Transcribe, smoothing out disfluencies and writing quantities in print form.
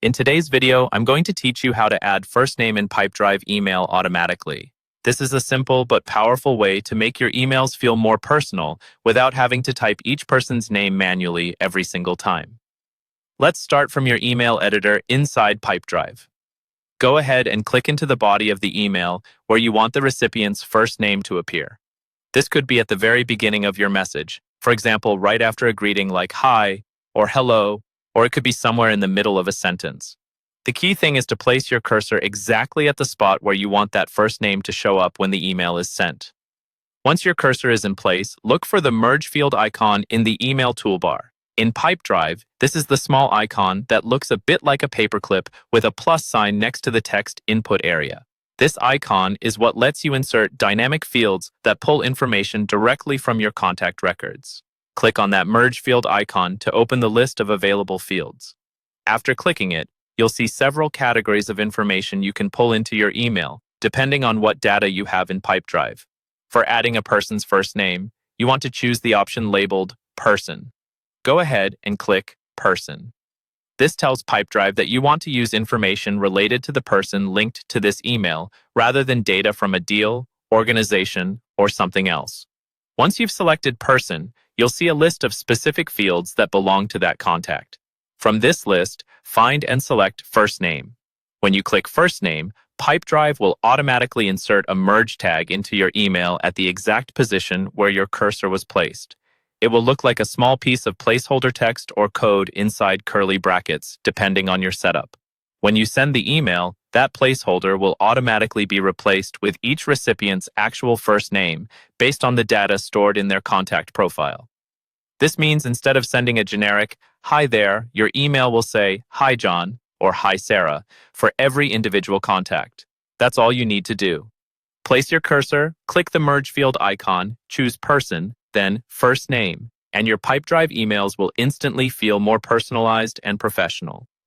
In today's video, I'm going to teach you how to add first name in Pipedrive email automatically. This is a simple but powerful way to make your emails feel more personal without having to type each person's name manually every single time. Let's start from your email editor inside Pipedrive. Go ahead and click into the body of the email where you want the recipient's first name to appear. This could be at the very beginning of your message, for example, right after a greeting like hi or hello, or it could be somewhere in the middle of a sentence. The key thing is to place your cursor exactly at the spot where you want that first name to show up when the email is sent. Once your cursor is in place, look for the merge field icon in the email toolbar. In Pipedrive, this is the small icon that looks a bit like a paperclip with a plus sign next to the text input area. This icon is what lets you insert dynamic fields that pull information directly from your contact records. Click on that merge field icon to open the list of available fields. After clicking it, you'll see several categories of information you can pull into your email, depending on what data you have in Pipedrive. For adding a person's first name, you want to choose the option labeled Person. Go ahead and click Person. This tells Pipedrive that you want to use information related to the person linked to this email rather than data from a deal, organization, or something else. Once you've selected Person, you'll see a list of specific fields that belong to that contact. From this list, find and select First Name. When you click First Name, Pipedrive will automatically insert a merge tag into your email at the exact position where your cursor was placed. It will look like a small piece of placeholder text or code inside curly brackets, depending on your setup. When you send the email, that placeholder will automatically be replaced with each recipient's actual first name based on the data stored in their contact profile. This means instead of sending a generic, "Hi there," your email will say, "Hi John," or "Hi Sarah," for every individual contact. That's all you need to do. Place your cursor, click the merge field icon, choose Person, then First Name, and your Pipedrive emails will instantly feel more personalized and professional.